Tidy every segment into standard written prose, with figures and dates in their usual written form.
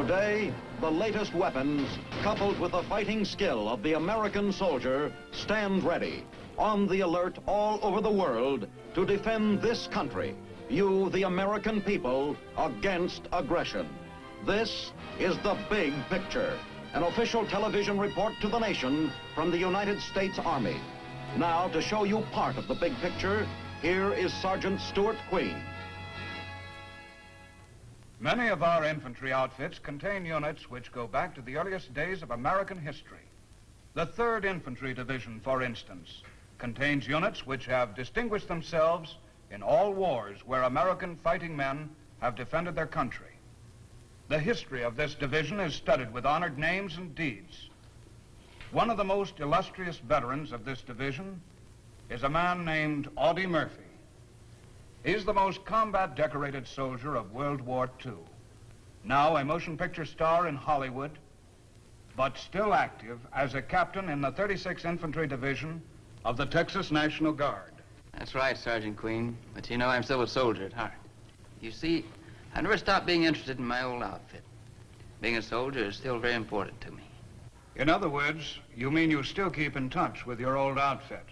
Today, the latest weapons, coupled with the fighting skill of the American soldier, stand ready, on the alert all over the world to defend this country, you, the American people, against aggression. This is The Big Picture, an official television report to the nation from the United States Army. Now, to show you part of the big picture, here is Sergeant Stuart Queen. Many of our infantry outfits contain units which go back to the earliest days of American history. The 3rd Infantry Division, for instance, contains units which have distinguished themselves in all wars where American fighting men have defended their country. The history of this division is studded with honored names and deeds. One of the most illustrious veterans of this division is a man named Audie Murphy. He's the most combat-decorated soldier of World War II. Now a motion picture star in Hollywood, but still active as a captain in the 36th Infantry Division of the Texas National Guard. That's right, Sergeant Queen. But you know, I'm still a soldier at heart. You see, I never stopped being interested in my old outfit. Being a soldier is still very important to me. In other words, you mean you still keep in touch with your old outfit?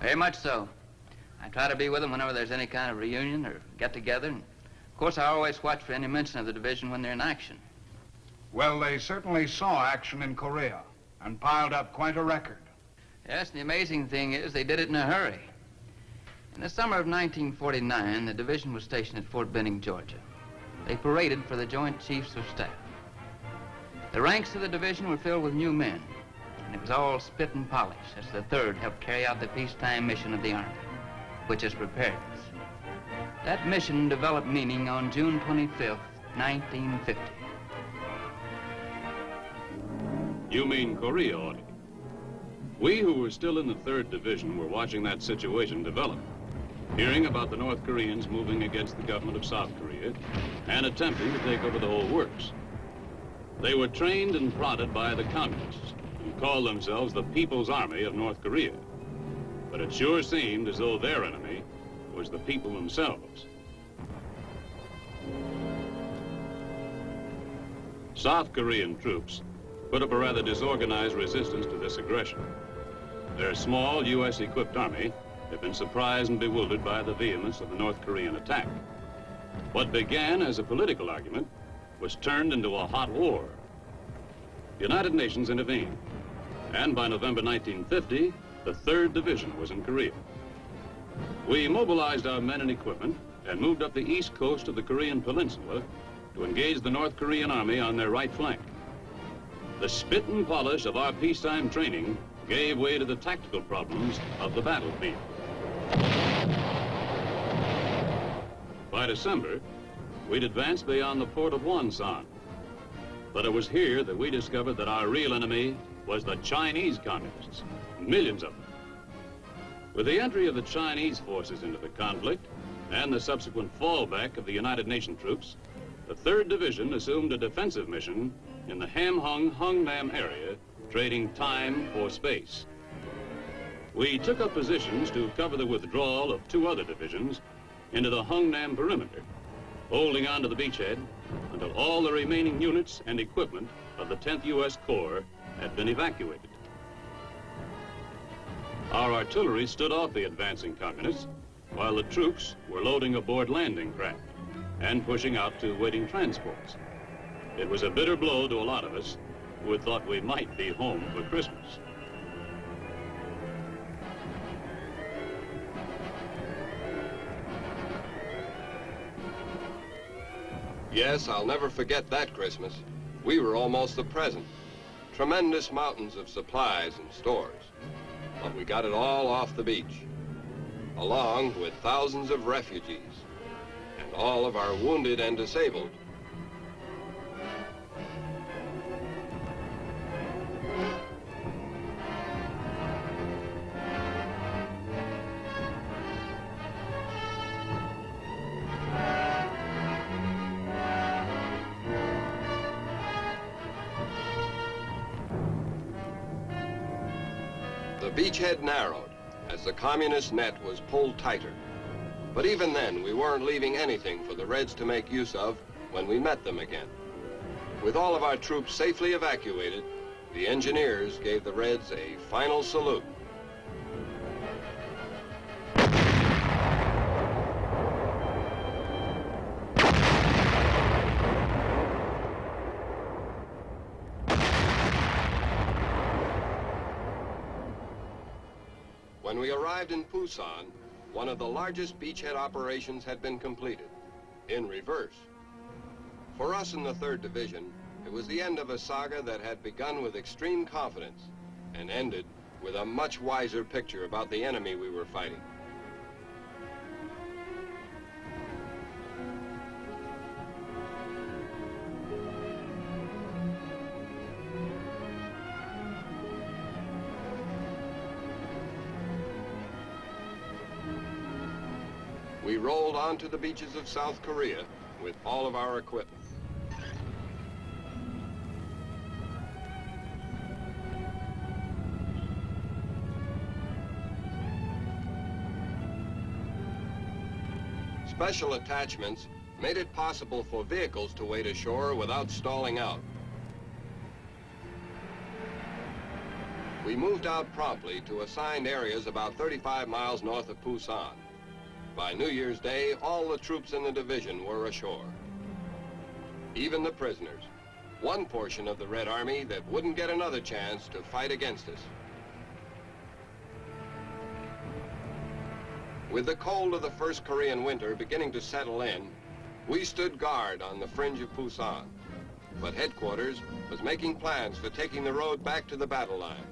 Very much so. I try to be with them whenever there's any kind of reunion or get-together. And of course, I always watch for any mention of the division when they're in action. Well, they certainly saw action in Korea and piled up quite a record. Yes, the amazing thing is they did it in a hurry. In the summer of 1949, the division was stationed at Fort Benning, Georgia. They paraded for the Joint Chiefs of Staff. The ranks of the division were filled with new men, and it was all spit and polish as the 3rd helped carry out the peacetime mission of the Army, which is preparedness. That mission developed meaning on June 25th, 1950. You mean Korea, Audie? We who were still in the 3rd Division were watching that situation develop, hearing about the North Koreans moving against the government of South Korea and attempting to take over the whole works. They were trained and prodded by the communists and called themselves the People's Army of North Korea. But it sure seemed as though their enemy was the people themselves. South Korean troops put up a rather disorganized resistance to this aggression. Their small U.S.-equipped army had been surprised and bewildered by the vehemence of the North Korean attack. What began as a political argument was turned into a hot war. The United Nations intervened, and by November 1950, the 3rd Division was in Korea. We mobilized our men and equipment and moved up the east coast of the Korean Peninsula to engage the North Korean army on their right flank. The spit and polish of our peacetime training gave way to the tactical problems of the battlefield. By December, we'd advanced beyond the port of Wonsan. But it was here that we discovered that our real enemy was the Chinese communists, millions of them. With the entry of the Chinese forces into the conflict and the subsequent fallback of the United Nations troops, the 3rd Division assumed a defensive mission in the Hamhung-Hungnam area, trading time for space. We took up positions to cover the withdrawal of 2 other divisions into the Hungnam perimeter, holding on to the beachhead until all the remaining units and equipment of the 10th U.S. Corps had been evacuated. Our artillery stood off the advancing communists while the troops were loading aboard landing craft and pushing out to waiting transports. It was a bitter blow to a lot of us who had thought we might be home for Christmas. Yes, I'll never forget that Christmas. We were almost the present. Tremendous mountains of supplies and stores. But we got it all off the beach, along with thousands of refugees and all of our wounded and disabled. The beachhead narrowed as the communist net was pulled tighter. But even then, we weren't leaving anything for the Reds to make use of when we met them again. With all of our troops safely evacuated, the engineers gave the Reds a final salute. When we arrived in Busan, one of the largest beachhead operations had been completed, in reverse. For us in the 3rd Division, it was the end of a saga that had begun with extreme confidence and ended with a much wiser picture about the enemy we were fighting. We rolled onto the beaches of South Korea with all of our equipment. Special attachments made it possible for vehicles to wade ashore without stalling out. We moved out promptly to assigned areas about 35 miles north of Busan. By New Year's Day, all the troops in the division were ashore. Even the prisoners, one portion of the Red Army that wouldn't get another chance to fight against us. With the cold of the first Korean winter beginning to settle in, we stood guard on the fringe of Busan. But headquarters was making plans for taking the road back to the battle line.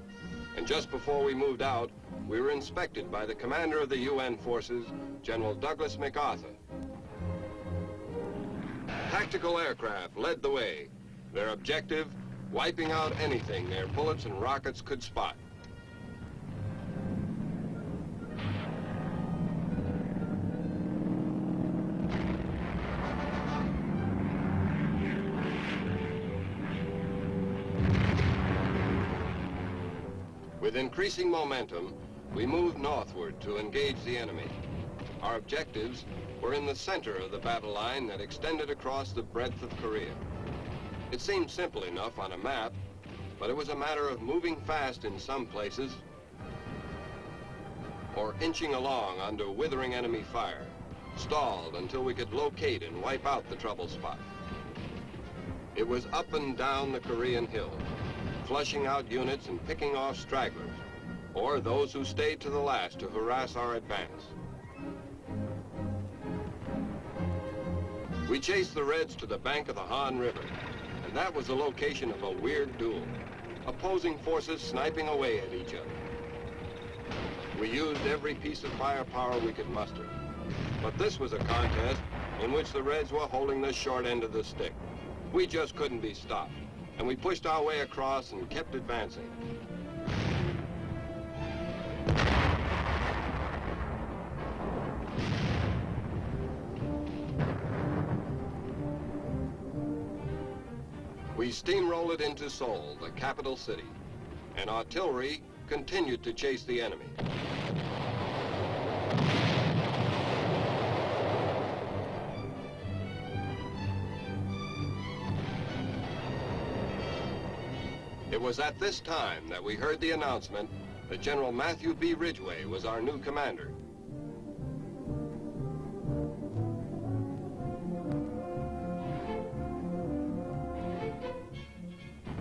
And just before we moved out, we were inspected by the commander of the UN forces, General Douglas MacArthur. Tactical aircraft led the way. Their objective, wiping out anything their bullets and rockets could spot. With increasing momentum, we moved northward to engage the enemy. Our objectives were in the center of the battle line that extended across the breadth of Korea. It seemed simple enough on a map, but it was a matter of moving fast in some places or inching along under withering enemy fire, stalled until we could locate and wipe out the trouble spot. It was up and down the Korean hills, flushing out units and picking off stragglers, or those who stayed to the last to harass our advance. We chased the Reds to the bank of the Han River, and that was the location of a weird duel, opposing forces sniping away at each other. We used every piece of firepower we could muster, but this was a contest in which the Reds were holding the short end of the stick. We just couldn't be stopped, and we pushed our way across and kept advancing. We steamrolled it into Seoul, the capital city, and artillery continued to chase the enemy. It was at this time that we heard the announcement that General Matthew B. Ridgway was our new commander.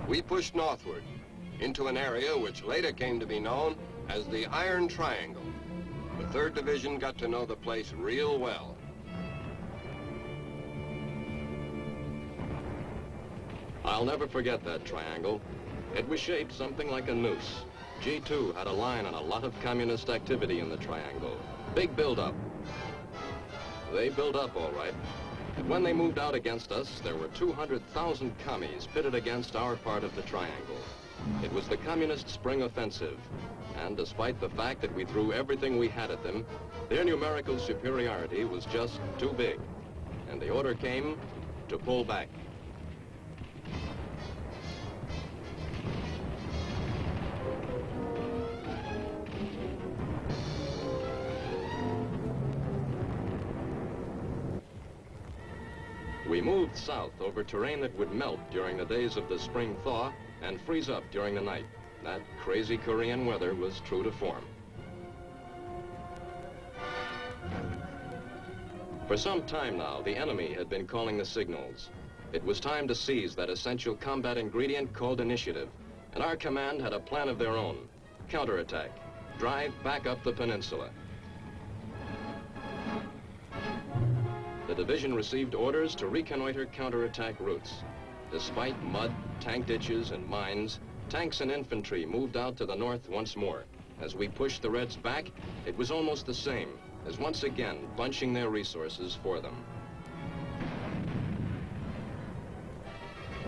We pushed northward into an area which later came to be known as the Iron Triangle. The 3rd Division got to know the place real well. I'll never forget that triangle. It was shaped something like a noose. G2 had a line on a lot of communist activity in the triangle. Big build-up. They built up all right. And when they moved out against us, there were 200,000 commies pitted against our part of the triangle. It was the communist spring offensive. And despite the fact that we threw everything we had at them, their numerical superiority was just too big. And the order came to pull back. We moved south over terrain that would melt during the days of the spring thaw and freeze up during the night. That crazy Korean weather was true to form. For some time now, the enemy had been calling the signals. It was time to seize that essential combat ingredient called initiative, and our command had a plan of their own. Counterattack. Drive back up the peninsula. The division received orders to reconnoiter counterattack routes. Despite mud, tank ditches, and mines, tanks and infantry moved out to the north once more. As we pushed the Reds back, it was almost the same, as once again bunching their resources for them.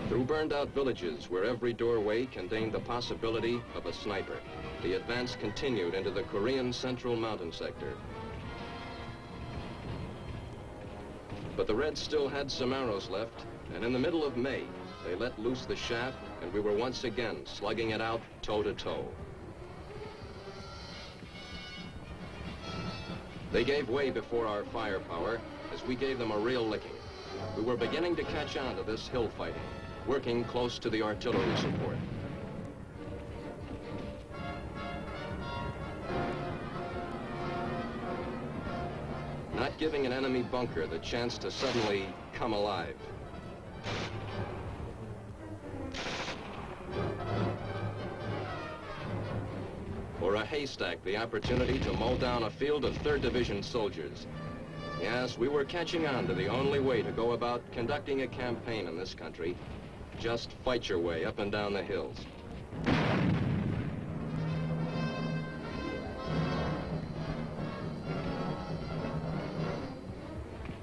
Through burned-out villages where every doorway contained the possibility of a sniper, the advance continued into the Korean Central Mountain sector. But the Reds still had some arrows left, and in the middle of May, they let loose the shaft, and we were once again slugging it out toe-to-toe. They gave way before our firepower as we gave them a real licking. We were beginning to catch on to this hill fighting, working close to the artillery support. Not giving an enemy bunker the chance to suddenly come alive. Or a haystack the opportunity to mow down a field of 3rd Division soldiers. Yes, we were catching on to the only way to go about conducting a campaign in this country. Just fight your way up and down the hills.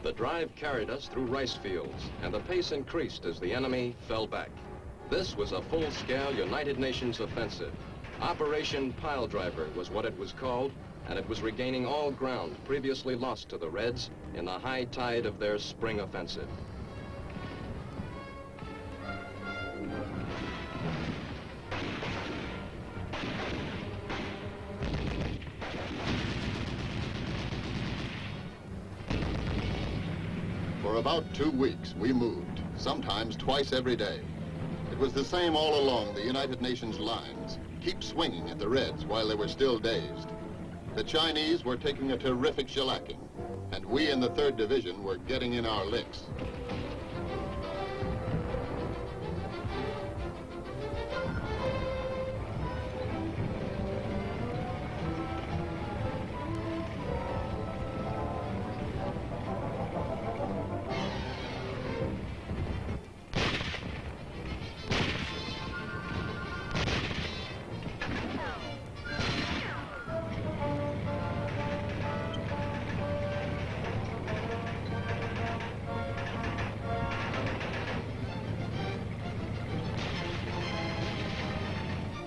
The drive carried us through rice fields, and the pace increased as the enemy fell back. This was a full-scale United Nations offensive. Operation Pile Driver was what it was called, and it was regaining all ground previously lost to the Reds in the high tide of their spring offensive. For about 2 weeks, we moved, sometimes twice every day. It was the same all along the United Nations lines. Keep swinging at the Reds while they were still dazed. The Chinese were taking a terrific shellacking, and we in the 3rd Division were getting in our licks.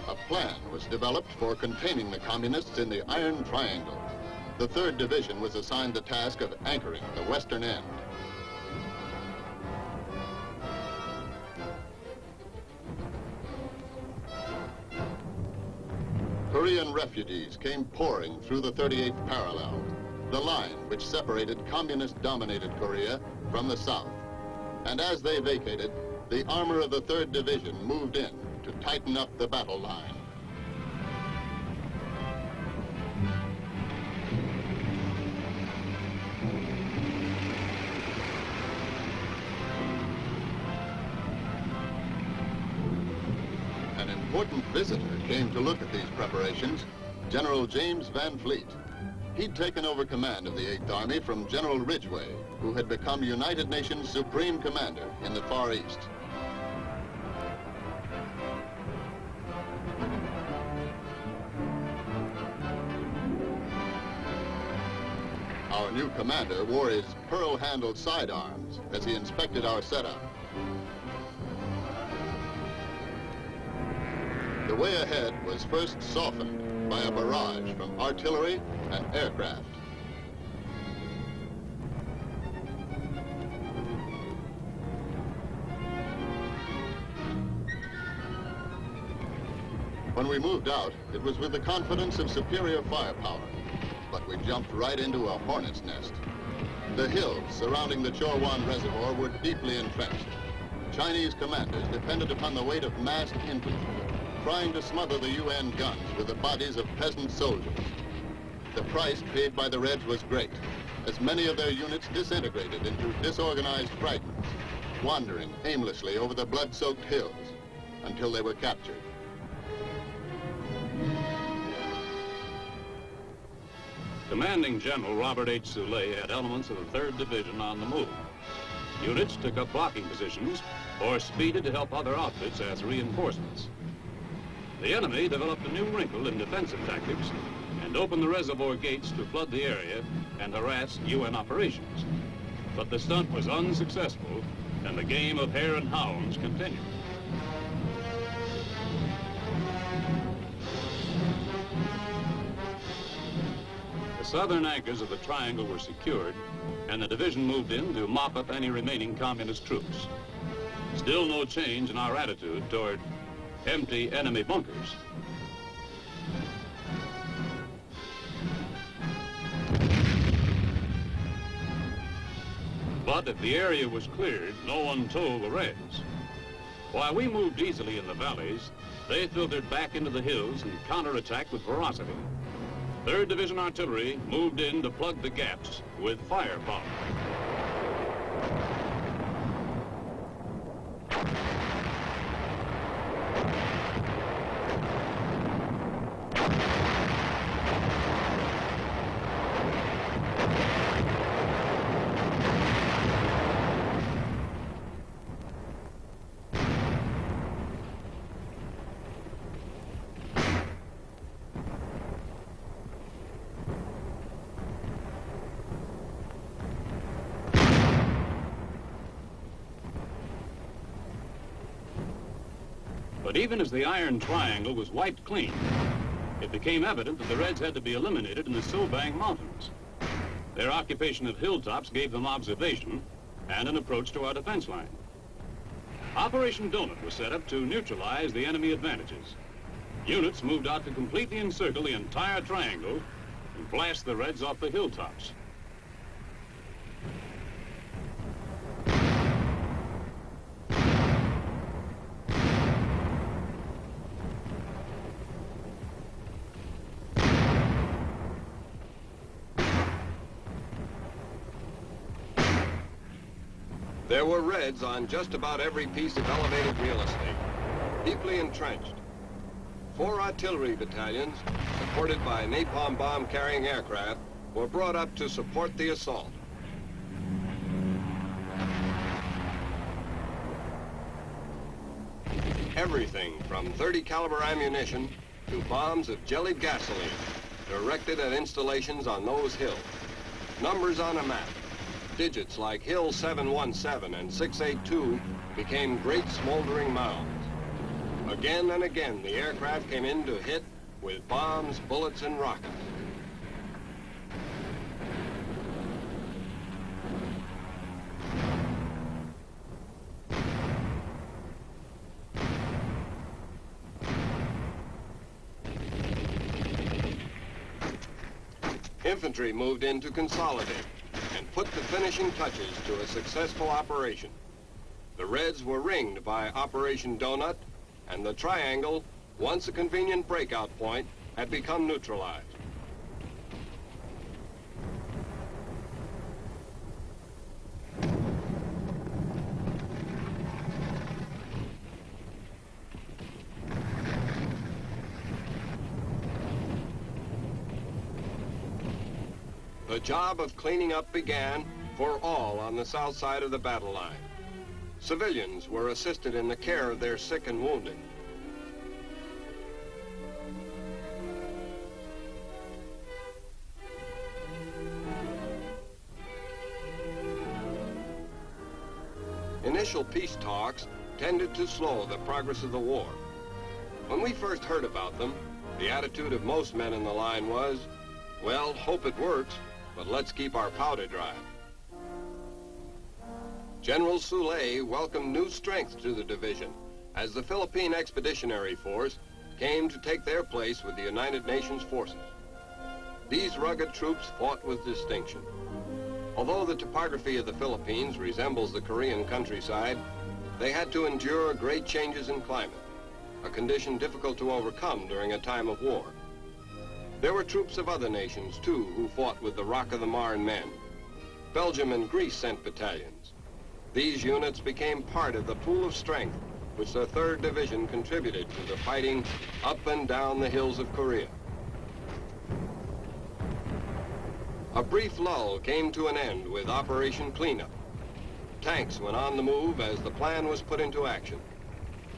A plan was developed for containing the communists in the Iron Triangle. The 3rd Division was assigned the task of anchoring the western end. Korean refugees came pouring through the 38th parallel, the line which separated communist-dominated Korea from the south. And as they vacated, the armor of the 3rd Division moved in to tighten up the battle line. An important visitor came to look at these preparations, General James Van Fleet. He'd taken over command of the 8th Army from General Ridgway, who had become United Nations Supreme Commander in the Far East. Our new commander wore his pearl-handled sidearms as he inspected our setup. The way ahead was first softened by a barrage from artillery and aircraft. When we moved out, it was with the confidence of superior firepower, but we jumped right into a hornet's nest. The hills surrounding the Chorwan Reservoir were deeply entrenched. Chinese commanders depended upon the weight of massed infantry, trying to smother the UN guns with the bodies of peasant soldiers. The price paid by the Reds was great, as many of their units disintegrated into disorganized fragments, wandering aimlessly over the blood-soaked hills until they were captured. Commanding General Robert H. Soule had elements of the 3rd Division on the move. Units took up blocking positions or speeded to help other outfits as reinforcements. The enemy developed a new wrinkle in defensive tactics and opened the reservoir gates to flood the area and harass UN operations. But the stunt was unsuccessful, and the game of hare and hounds continued. The southern anchors of the triangle were secured, and the division moved in to mop up any remaining communist troops. Still no change in our attitude toward empty enemy bunkers. But if the area was cleared, no one told the Reds. While we moved easily in the valleys, they filtered back into the hills and counterattacked with ferocity. 3rd Division artillery moved in to plug the gaps with firepower. But even as the Iron Triangle was wiped clean, it became evident that the Reds had to be eliminated in the Sobang Mountains. Their occupation of hilltops gave them observation and an approach to our defense line. Operation Donut was set up to neutralize the enemy advantages. Units moved out to completely encircle the entire triangle and blast the Reds off the hilltops. There were Reds on just about every piece of elevated real estate, deeply entrenched. 4 artillery battalions, supported by napalm bomb-carrying aircraft, were brought up to support the assault. Everything from .30 caliber ammunition to bombs of jellied gasoline directed at installations on those hills. Numbers on a map. Digits like Hill 717 and 682 became great smoldering mounds. Again and again, the aircraft came in to hit with bombs, bullets, and rockets. Infantry moved in to consolidate and put the finishing touches to a successful operation. The Reds were ringed by Operation Donut, and the triangle, once a convenient breakout point, had become neutralized. The job of cleaning up began for all on the south side of the battle line. Civilians were assisted in the care of their sick and wounded. Initial peace talks tended to slow the progress of the war. When we first heard about them, the attitude of most men in the line was, well, hope it works, but let's keep our powder dry. General Soule welcomed new strength to the division as the Philippine Expeditionary Force came to take their place with the United Nations forces. These rugged troops fought with distinction. Although the topography of the Philippines resembles the Korean countryside, they had to endure great changes in climate, a condition difficult to overcome during a time of war. There were troops of other nations, too, who fought with the Rock of the Marne men. Belgium and Greece sent battalions. These units became part of the pool of strength which the 3rd Division contributed to the fighting up and down the hills of Korea. A brief lull came to an end with Operation Cleanup. Tanks went on the move as the plan was put into action.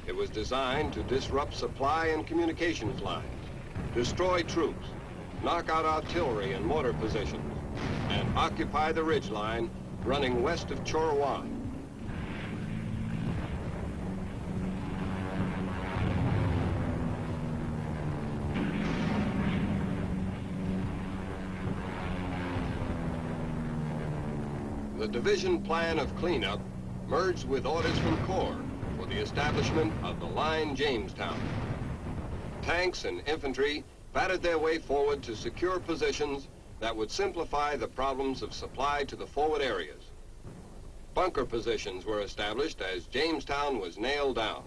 It was designed to disrupt supply and communications lines, destroy troops, knock out artillery and mortar positions, and occupy the ridgeline running west of Chorwan. The division plan of cleanup merged with orders from Corps for the establishment of the line Jamestown. Tanks and infantry battered their way forward to secure positions that would simplify the problems of supply to the forward areas. Bunker positions were established as Jamestown was nailed down.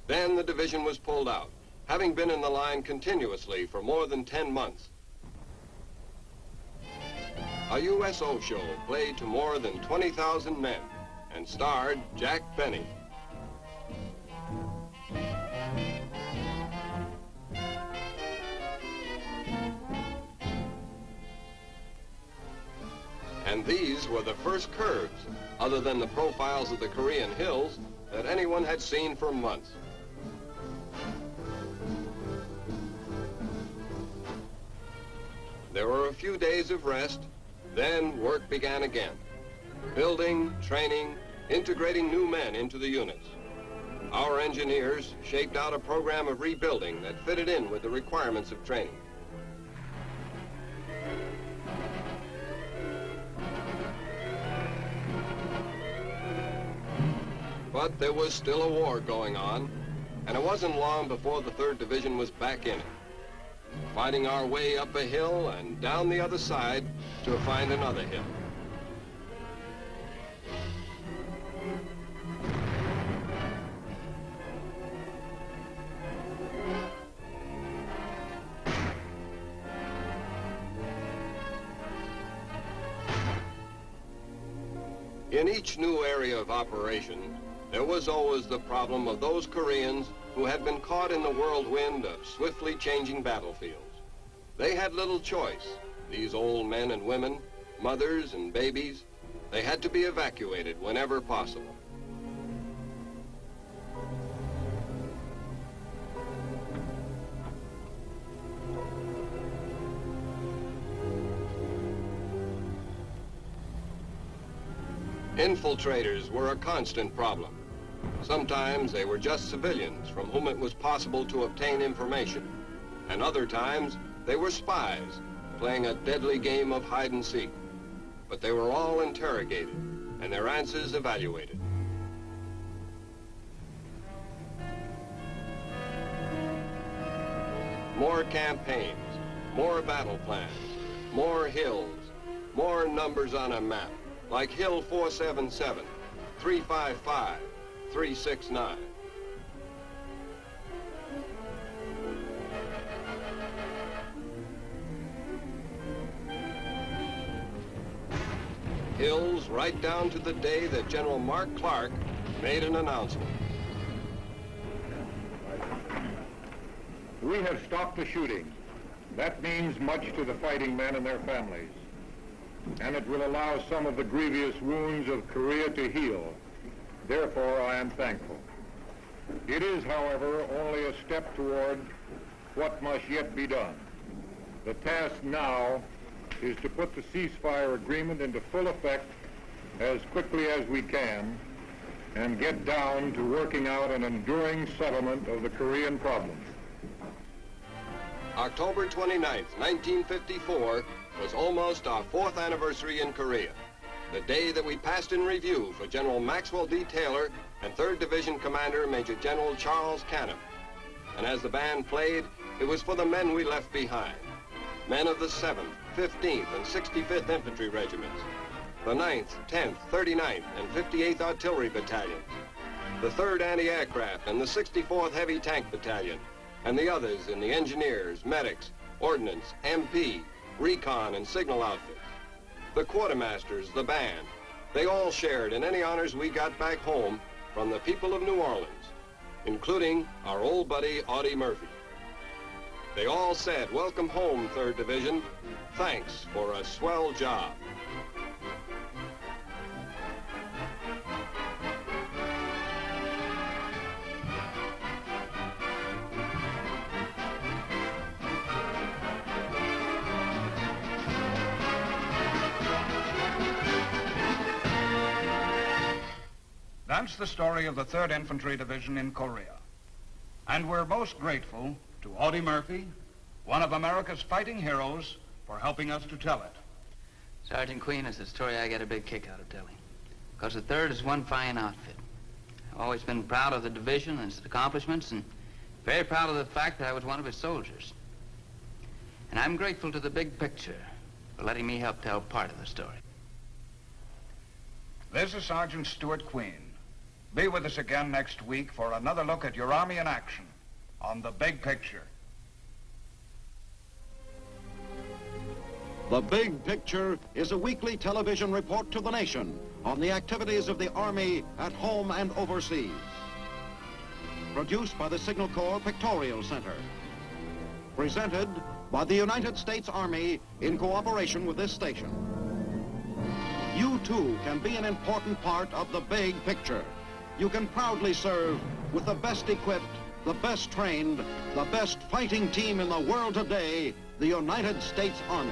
Then the division was pulled out, having been in the line continuously for more than 10 months. A USO show played to more than 20,000 men and starred Jack Benny. And these were the first curves, other than the profiles of the Korean hills, that anyone had seen for months. There were a few days of rest, then work began again. Building, training, integrating new men into the units. Our engineers shaped out a program of rebuilding that fitted in with the requirements of training. But there was still a war going on, and it wasn't long before the 3rd Division was back in it, fighting our way up a hill and down the other side to find another hill. In each new area of operation, there was always the problem of those Koreans who had been caught in the whirlwind of swiftly changing battlefields. They had little choice. These old men and women, mothers and babies, they had to be evacuated whenever possible. Infiltrators were a constant problem. Sometimes they were just civilians from whom it was possible to obtain information, and other times they were spies playing a deadly game of hide and seek. But they were all interrogated and their answers evaluated. More campaigns, more battle plans, more hills, more numbers on a map, like Hill 477, 355, 369. Hills right down to the day that General Mark Clark made an announcement. We have stopped the shooting. That means much to the fighting men and their families, and it will allow some of the grievous wounds of Korea to heal. Therefore, I am thankful. It is, however, only a step toward what must yet be done. The task now is to put the ceasefire agreement into full effect as quickly as we can and get down to working out an enduring settlement of the Korean problem. October 29th, 1954 was almost our 4th anniversary in Korea, the day that we passed in review for General Maxwell D. Taylor and 3rd Division Commander Major General Charles Canham. And as the band played, it was for the men we left behind. men of the 7th, 15th, and 65th Infantry Regiments, the 9th, 10th, 39th, and 58th Artillery Battalions, the 3rd Anti-Aircraft and the 64th Heavy Tank Battalion, and the others in the Engineers, Medics, Ordnance, MP, Recon, and Signal outfits, the Quartermasters, the band. They all shared in any honors we got back home from the people of New Orleans, including our old buddy Audie Murphy. They all said, "Welcome home, 3rd Division. Thanks for a swell job." That's the story of the 3rd Infantry Division in Korea. And we're most grateful to Audie Murphy, one of America's fighting heroes, for helping us to tell it. Sergeant Queen, it's a story I get a big kick out of telling. Because the 3rd is one fine outfit. I've always been proud of the division and its accomplishments, and very proud of the fact that I was one of its soldiers. And I'm grateful to the big picture for letting me help tell part of the story. This is Sergeant Stuart Queen. Be with us again next week for another look at your Army in action on The Big Picture. The Big Picture is a weekly television report to the nation on the activities of the Army at home and overseas. Produced by the Signal Corps Pictorial Center. Presented by the United States Army in cooperation with this station. You too can be an important part of the big picture. You can proudly serve with the best equipped, the best trained, the best fighting team in the world today, the United States Army.